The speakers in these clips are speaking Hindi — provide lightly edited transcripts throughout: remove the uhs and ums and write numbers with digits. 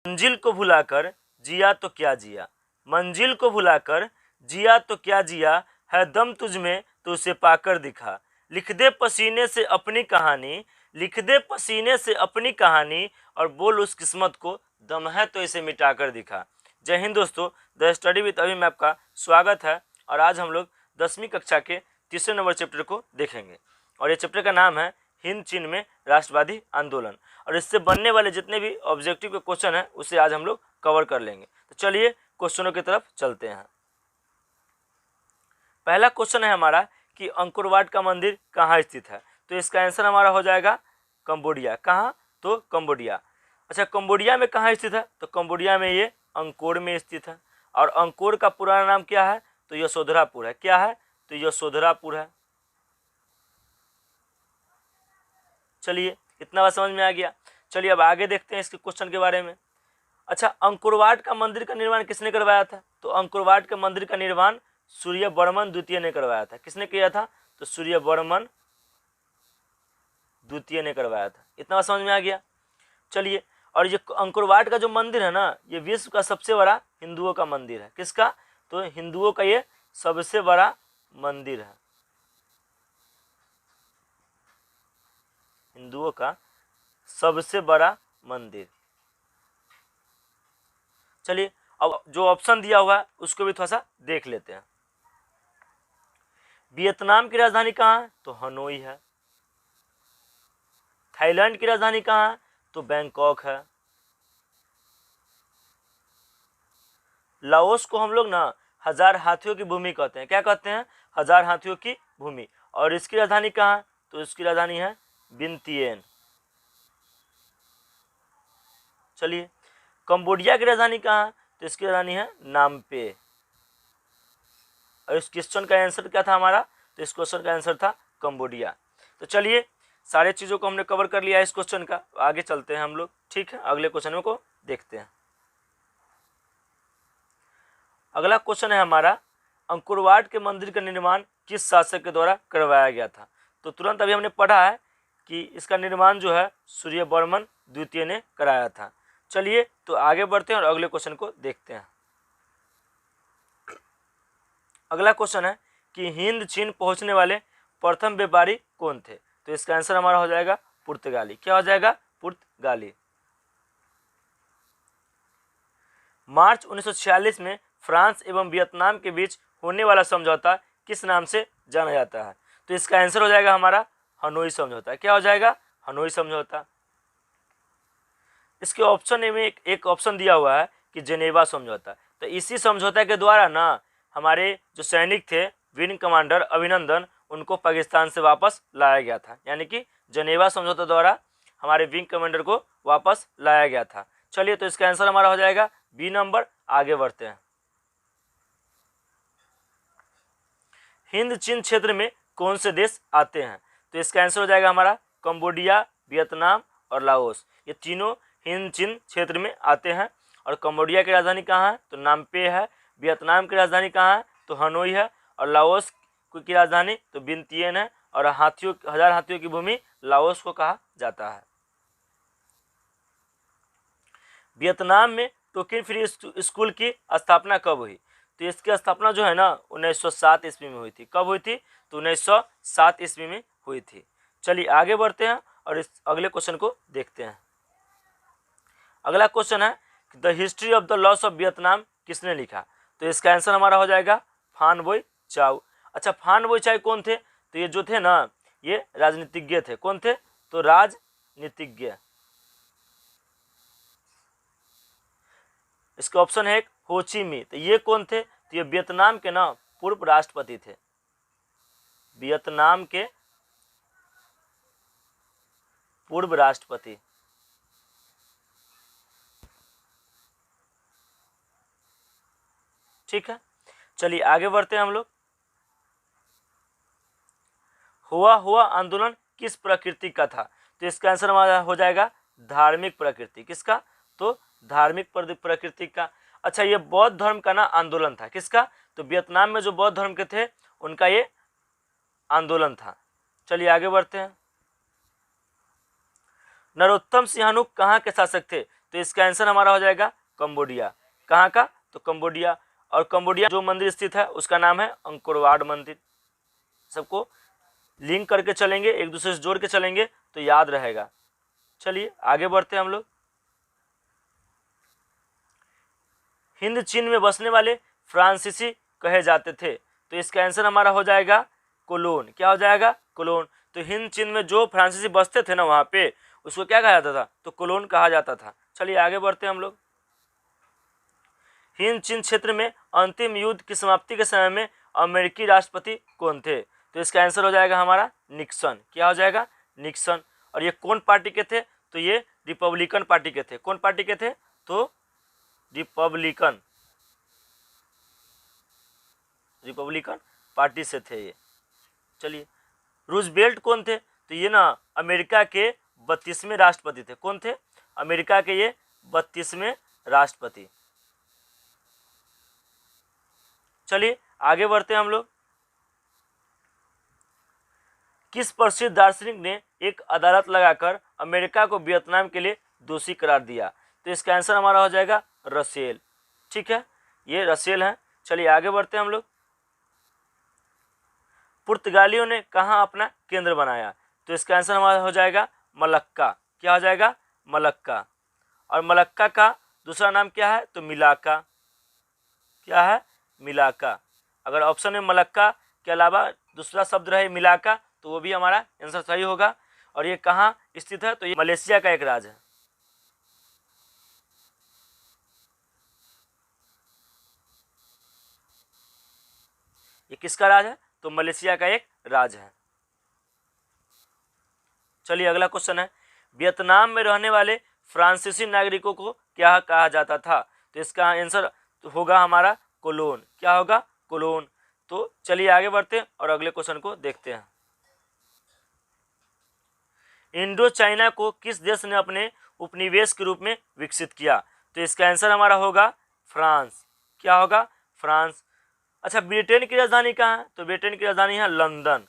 मंजिल को भुलाकर जिया तो क्या जिया, मंजिल को भुलाकर जिया तो क्या जिया, है दम तुझ में तो उसे पाकर दिखा। लिख दे पसीने से अपनी कहानी, लिख दे पसीने से अपनी कहानी, और बोल उस किस्मत को दम है तो इसे मिटाकर दिखा। जय हिंद दोस्तों, द स्टडी विद अभी में आपका स्वागत है। और आज हम लोग 10वीं कक्षा के तीसरे नंबर चैप्टर को देखेंगे और ये चैप्टर का नाम है हिंद चीन में राष्ट्रवादी आंदोलन। और इससे बनने वाले जितने भी ऑब्जेक्टिव के क्वेश्चन हैं उसे आज हम लोग कवर कर लेंगे। तो चलिए क्वेश्चनों की तरफ चलते हैं। पहला क्वेश्चन है हमारा कि अंकोर वाट का मंदिर कहाँ स्थित है। तो इसका आंसर हमारा हो जाएगा कंबोडिया। कहाँ? तो कंबोडिया। अच्छा, कंबोडिया में कहाँ स्थित है? तो कंबोडिया में ये अंकोर में स्थित है। और अंकोर का पुराना नाम क्या है? तो यशोधरापुर है। क्या है? तो यशोधरापुर है। चलिए, इतना बात समझ में आ गया। चलिए अब आगे देखते हैं इसके क्वेश्चन के बारे में। अच्छा, अंकोर वाट का मंदिर का निर्माण किसने करवाया था? तो अंकोर वाट के मंदिर का निर्माण सूर्यवर्मन द्वितीय ने करवाया था। किसने किया था? तो सूर्यवर्मन द्वितीय ने करवाया था। इतना बात समझ में आ गया। चलिए, और ये अंकोर वाट का जो मंदिर है ना, ये विश्व का सबसे बड़ा हिंदुओं का मंदिर है। किसका? तो हिंदुओं का ये सबसे बड़ा मंदिर है, हिंदुओं का सबसे बड़ा मंदिर। चलिए, अब जो ऑप्शन दिया हुआ है उसको भी थोड़ा सा देख लेते हैं। वियतनाम की राजधानी कहाँ है? तो हनोई है। थाईलैंड की राजधानी कहाँ है? तो बैंकॉक है। लाओस को हम लोग ना हजार हाथियों की भूमि कहते हैं। क्या कहते हैं? हजार हाथियों की भूमि। और इसकी राजधानी कहाँ है? तो इसकी राजधानी है विंतियेन। चलिए, कंबोडिया की राजधानी कहाँ है? तो इसकी राजधानी है नामपे। और इस क्वेश्चन का आंसर क्या था हमारा? तो इस क्वेश्चन का आंसर था कंबोडिया। तो चलिए, सारे चीज़ों को हमने कवर कर लिया है इस क्वेश्चन का। आगे चलते हैं हम लोग। ठीक है, अगले क्वेश्चन को देखते हैं। अगला क्वेश्चन है हमारा, अंकोर वाट के मंदिर का निर्माण किस शासक के द्वारा करवाया गया था? तो तुरंत अभी हमने पढ़ा है कि इसका निर्माण जो है सूर्यवर्मन द्वितीय ने कराया था। चलिए, तो आगे बढ़ते हैं और अगले क्वेश्चन को देखते हैं। अगला क्वेश्चन है कि हिंद चीन पहुंचने वाले प्रथम व्यापारी कौन थे? तो इसका आंसर हमारा हो जाएगा पुर्तगाली। क्या हो जाएगा? पुर्तगाली। मार्च 1946 में फ्रांस एवं वियतनाम के बीच होने वाला समझौता किस नाम से जाना जाता है? तो इसका आंसर हो जाएगा हमारा हनोई समझौता। क्या हो जाएगा? हनोई समझौता। इसके ऑप्शन में एक ऑप्शन दिया हुआ है कि जेनेवा समझौता। तो इसी समझौता के द्वारा ना हमारे जो सैनिक थे विंग कमांडर अभिनंदन, उनको पाकिस्तान से वापस लाया गया था। यानी कि जेनेवा समझौता द्वारा हमारे विंग कमांडर को वापस लाया गया था। चलिए, तो इसका आंसर हमारा हो जाएगा बी नंबर। आगे बढ़ते हैं। हिंद चीन क्षेत्र में कौन से देश आते हैं? तो इसका आंसर हो जाएगा हमारा कंबोडिया, वियतनाम और लाओस। ये तीनों हिंद चीन क्षेत्र में आते हैं। और कंबोडिया की राजधानी कहाँ है? तो नामपे है। वियतनाम की राजधानी कहाँ है? तो हनोई है। और लाओस की राजधानी तो विंतियेन है। और हजार हाथियों की भूमि लाओस को कहा जाता है। वियतनाम में टोकिन फ्री स्कूल की स्थापना कब हुई? तो इसकी स्थापना जो है ना 1907 ईस्वी में हुई थी। कब हुई थी? तो 1907 ईस्वी में हुई थी। चलिए आगे बढ़ते हैं और इस अगले क्वेश्चन को देखते हैं। अगला क्वेश्चन है the history of the loss of Vietnam किसने लिखा? तो इसका आंसर हमारा हो जाएगा फान बोई चाउ। अच्छा, फान बोई चाउ कौन थे? तो ये जो थे ना, ये राजनीतिज्ञ थे। कौन थे? तो राजनीतिज्ञ। इसका ऑप्शन है एक हो ची मी। तो ये कौन थे? तो ये वियतनाम के ना पूर्व राष्ट्रपति थे। वियतनाम के पूर्व राष्ट्रपति। ठीक है, चलिए आगे बढ़ते हैं हम लोग। हुआ आंदोलन किस प्रकृति का था? तो इसका आंसर हमारा हो जाएगा धार्मिक प्रकृति। किसका? तो धार्मिक प्रकृति का। अच्छा, ये बौद्ध धर्म का ना आंदोलन था। किसका? तो वियतनाम में जो बौद्ध धर्म के थे उनका ये आंदोलन था। चलिए आगे बढ़ते हैं। नरोत्तम सिंहानुक कहाँ के शासक थे? तो तो इसका आंसर हमारा हो जाएगा कंबोडिया। कहाँ का? तो कंबोडिया। और कंबोडिया जो मंदिर स्थित है उसका नाम है अंकोर वाट मंदिर। सबको लिंक करके चलेंगे, एक दूसरे से जोड़ के चलेंगे तो याद रहेगा। चलिए आगे बढ़ते हैं हम लोग। हिंद चीन में बसने वाले फ्रांसीसी कहे जाते थे, तो इसका आंसर हमारा हो जाएगा कोलोन। क्या हो जाएगा? कोलोन। तो हिंद चीन में जो फ्रांसीसी बसते थे ना वहाँ पे, उसको क्या कहा जाता था? तो कोलोन कहा जाता था। चलिए आगे बढ़ते हैं हम लोग। हिंद चीन क्षेत्र में अंतिम युद्ध की समाप्ति के समय में अमेरिकी राष्ट्रपति कौन थे? तो इसका आंसर हो जाएगा हमारा निक्सन। क्या हो जाएगा? निक्सन। और ये कौन पार्टी के थे? तो ये रिपब्लिकन पार्टी के थे। कौन पार्टी के थे? तो रिपब्लिकन पार्टी से थे ये। चलिए रूजवेल्ट कौन थे? तो ये ना अमेरिका के 32वें राष्ट्रपति थे। कौन थे? अमेरिका के ये 32वें राष्ट्रपति। चलिए आगे बढ़ते हैं हम लोग। किस प्रसिद्ध दार्शनिक ने एक अदालत लगाकर अमेरिका को वियतनाम के लिए दोषी करार दिया? तो इसका आंसर हमारा हो जाएगा रसेल। ठीक है, ये रसेल है। चलिए आगे बढ़ते हैं हम लोग। पुर्तगालियों ने कहाँ अपना केंद्र बनाया? तो इसका आंसर हमारा हो जाएगा मलक्का। क्या हो जाएगा? मलक्का। और मलक्का का दूसरा नाम क्या है? तो मिलाका। क्या है? मिलाका। अगर ऑप्शन में मलक्का के अलावा दूसरा शब्द रहे मिलाका तो वो भी हमारा आंसर सही होगा। और ये कहाँ स्थित है? तो ये मलेशिया का एक राज्य है। ये किसका राज्य है? तो मलेशिया का एक राज्य है। चलिए अगला क्वेश्चन है, वियतनाम में रहने वाले फ्रांसीसी नागरिकों को क्या कहा जाता था? तो इसका आंसर होगा हमारा कोलोन। क्या होगा? कोलोन। तो चलिए आगे बढ़ते हैं और अगले क्वेश्चन को देखते हैं। इंडो चाइना को किस देश ने अपने उपनिवेश के रूप में विकसित किया? तो इसका आंसर हमारा होगा फ्रांस। क्या होगा? फ्रांस। अच्छा, ब्रिटेन की राजधानी कहाँ है? तो ब्रिटेन की राजधानी है लंदन।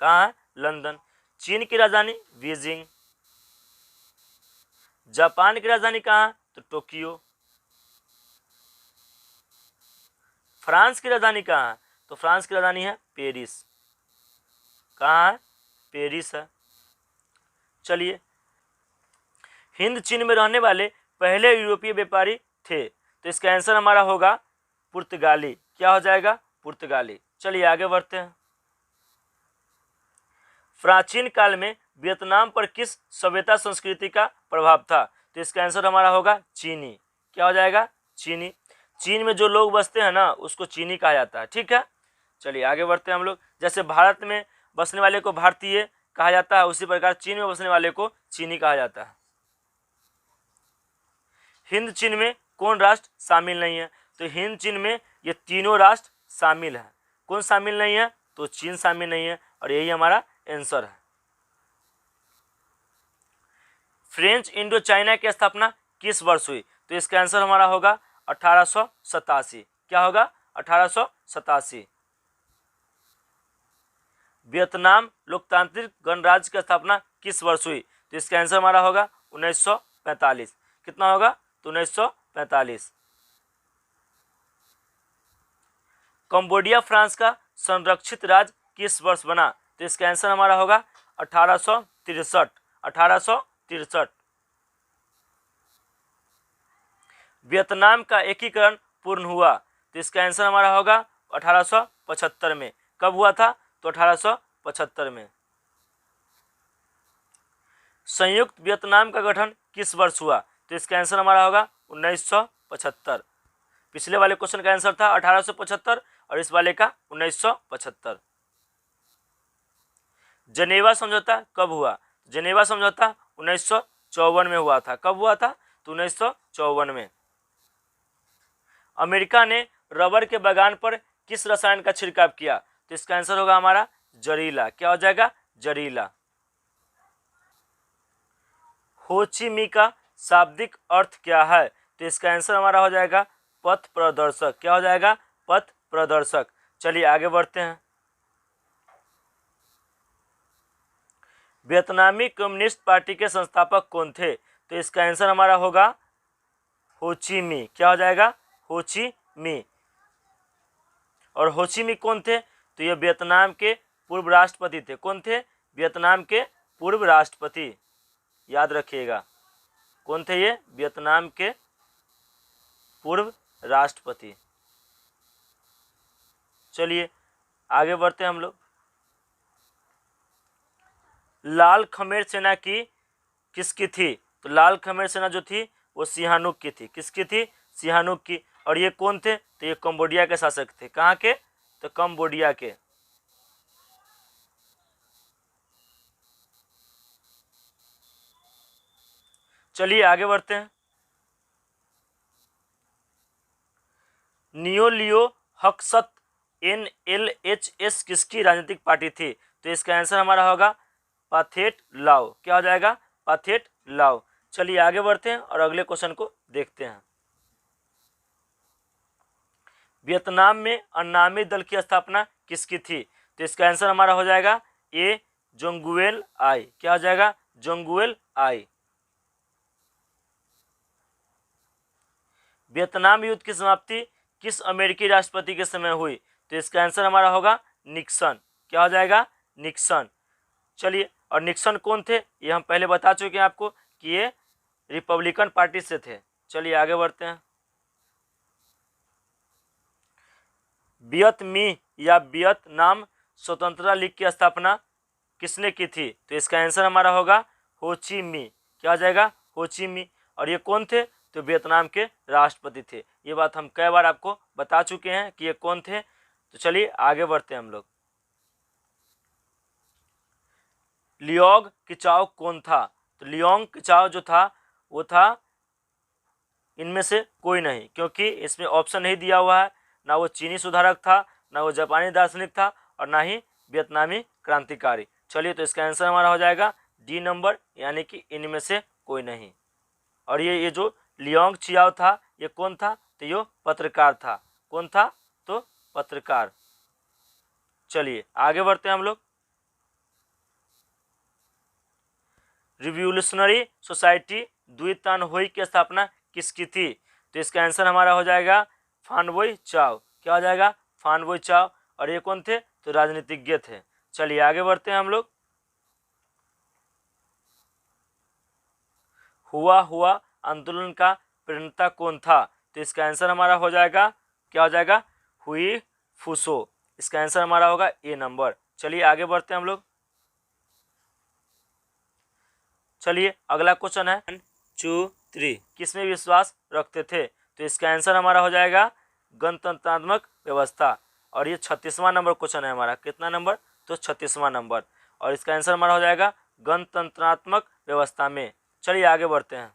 कहाँ है? लंदन। चीन की राजधानी बीजिंग। जापान की राजधानी कहाँ है? तो टोक्यो। फ्रांस की राजधानी कहाँ है? तो फ्रांस की राजधानी है पेरिस। कहाँ है? पेरिस है। चलिए, हिंद चीन में रहने वाले पहले यूरोपीय व्यापारी थे, तो इसका आंसर हमारा होगा पुर्तगाली। क्या हो जाएगा? पुर्तगाली। चलिए आगे बढ़ते हैं। प्राचीन काल में वियतनाम पर किस सभ्यता संस्कृति का प्रभाव था? तो इसका आंसर हमारा होगा चीनी। क्या हो जाएगा? चीनी। चीन में जो लोग बसते हैं ना उसको चीनी कहा जाता है। ठीक है, चलिए आगे बढ़ते हैं हम लोग। जैसे भारत में बसने वाले को भारतीय कहा जाता है, उसी प्रकार चीन में बसने वाले को चीनी कहा जाता है। हिंद चीन में कौन राष्ट्र शामिल नहीं है? तो हिंद चीन में ये तीनों राष्ट्र शामिल है। कौन शामिल नहीं है? तो चीन शामिल नहीं है, और यही हमारा आंसर है। फ्रेंच इंडो चाइना की स्थापना किस वर्ष हुई? तो इसका आंसर हमारा होगा 1887। क्या होगा? 1887। वियतनाम लोकतांत्रिक गणराज्य की स्थापना किस वर्ष हुई? तो इसका आंसर हमारा होगा 1945। कितना होगा? तो 1945। कंबोडिया फ्रांस का संरक्षित राज्य किस वर्ष बना? तो इसका आंसर हमारा होगा 1863। 1863। वियतनाम का एकीकरण पूर्ण हुआ? तो इसका आंसर हमारा होगा 1875 में। कब हुआ था? तो 1875 में। संयुक्त वियतनाम का गठन किस वर्ष हुआ? तो इसका आंसर हमारा होगा 1975। पिछले वाले क्वेश्चन का आंसर था 1875 और इस वाले का 1975। जनेवा समझौता कब हुआ? जनेवा समझौता 1954 में हुआ था। कब हुआ था? तो 1954 में। अमेरिका ने रबर के बागान पर किस रसायन का छिड़काव किया? तो इसका आंसर होगा हमारा जरीला। क्या हो जाएगा? जरीला। होचिमी का शाब्दिक अर्थ क्या है? तो इसका आंसर हमारा हो जाएगा पथ प्रदर्शक। क्या हो जाएगा? पथ प्रदर्शक। चलिए आगे बढ़ते हैं। वियतनामी कम्युनिस्ट पार्टी के संस्थापक कौन थे? तो इसका आंसर हमारा होगा हो ची मिन्ह। क्या हो जाएगा? हो ची मिन्ह। और हो ची मिन्ह कौन थे? तो ये वियतनाम के पूर्व राष्ट्रपति थे। कौन थे? वियतनाम के पूर्व राष्ट्रपति, याद रखिएगा। कौन थे ये? वियतनाम के पूर्व राष्ट्रपति। चलिए आगे बढ़ते हैं हम लोग। लाल खमेर सेना की किसकी थी? तो लाल खमेर सेना जो थी वो सिहानुक की थी। किसकी थी? सिहानुक की। और ये कौन थे? तो ये कंबोडिया के शासक थे। कहाँ के? तो कंबोडिया के। चलिए आगे बढ़ते हैं। नियो लियो हकसत NLHS किसकी राजनीतिक पार्टी थी? तो इसका आंसर हमारा होगा पाथेट लाओ। क्या हो जाएगा? पाथेट लाओ। चलिए आगे बढ़ते हैं और अगले क्वेश्चन को देखते हैं। वियतनाम में अन्नामी दल की स्थापना किसकी थी? तो इसका आंसर हमारा हो जाएगा ए जोंगुएल आई। क्या हो जाएगा? जोंगुएल आई। वियतनाम युद्ध की समाप्ति किस अमेरिकी राष्ट्रपति के समय हुई? तो इसका आंसर हमारा होगा निक्सन। क्या हो जाएगा? निक्सन। चलिए, और निक्सन कौन थे? ये हम पहले बता चुके हैं आपको कि ये रिपब्लिकन पार्टी से थे। चलिए आगे बढ़ते हैं। वियतमी या वियतनाम स्वतंत्रता लीग की स्थापना किसने की थी? तो इसका आंसर हमारा होगा हो ची मिन्ह। क्या हो जाएगा? हो ची मिन्ह। और ये कौन थे? तो वियतनाम के राष्ट्रपति थे। ये बात हम कई बार आपको बता चुके हैं कि ये कौन थे। तो चलिए आगे बढ़ते हैं हम लोग। लियोंग किचाओ कौन था? तो लियोंग किचाओ जो था वो था इनमें से कोई नहीं, क्योंकि इसमें ऑप्शन नहीं दिया हुआ है। ना वो चीनी सुधारक था, ना वो जापानी दार्शनिक था, और ना ही वियतनामी क्रांतिकारी। चलिए, तो इसका आंसर हमारा हो जाएगा डी नंबर, यानी कि इनमें से कोई नहीं। और ये जो लियोंग चियाओ था ये कौन था? तो ये पत्रकार था। कौन था? तो पत्रकार। चलिए आगे बढ़ते हैं हम लोग। रिवॉल्यूशनरी सोसाइटी दुई तान होई की स्थापना किसकी थी? तो इसका आंसर हमारा हो जाएगा फान बोई चाओ। क्या हो जाएगा? फान बोई चाओ। और ये कौन थे? तो राजनीतिज्ञ थे। चलिए आगे बढ़ते हैं हम लोग। हुआ आंदोलन का प्रणेता कौन था? तो इसका आंसर हमारा हो जाएगा, क्या हो जाएगा? हुई फुसो। इसका आंसर हमारा होगा ए नंबर। चलिए आगे बढ़ते हैं हम लोग। चलिए अगला क्वेश्चन है 1 2 3 किसमें विश्वास रखते थे? तो इसका आंसर हमारा हो जाएगा गणतंत्रात्मक व्यवस्था। और ये 36वां नंबर क्वेश्चन है हमारा। कितना नंबर? तो 36वां नंबर। और इसका आंसर हमारा हो जाएगा गणतंत्रात्मक व्यवस्था में। चलिए आगे बढ़ते हैं।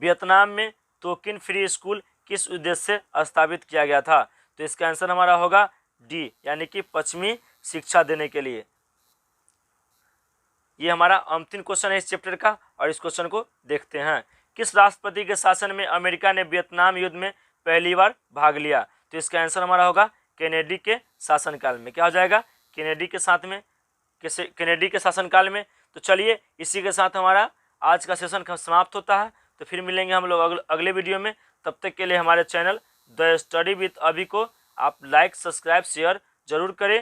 वियतनाम में तोकिन फ्री स्कूल किस उद्देश्य से स्थापित किया गया था? तो इसका आंसर हमारा होगा डी, यानी कि पश्चिमी शिक्षा देने के लिए। ये हमारा अंतिम क्वेश्चन है इस चैप्टर का, और इस क्वेश्चन को देखते हैं। किस राष्ट्रपति के शासन में अमेरिका ने वियतनाम युद्ध में पहली बार भाग लिया? तो इसका आंसर हमारा होगा केनेडी के शासनकाल में। क्या हो जाएगा? केनेडी के साथ में, केनेडी के शासनकाल में। तो चलिए इसी के साथ हमारा आज का सेशन समाप्त होता है। तो फिर मिलेंगे हम लोग अगले वीडियो में। तब तक के लिए हमारे चैनल द स्टडी विथ अभी को आप लाइक, सब्सक्राइब, शेयर जरूर करें।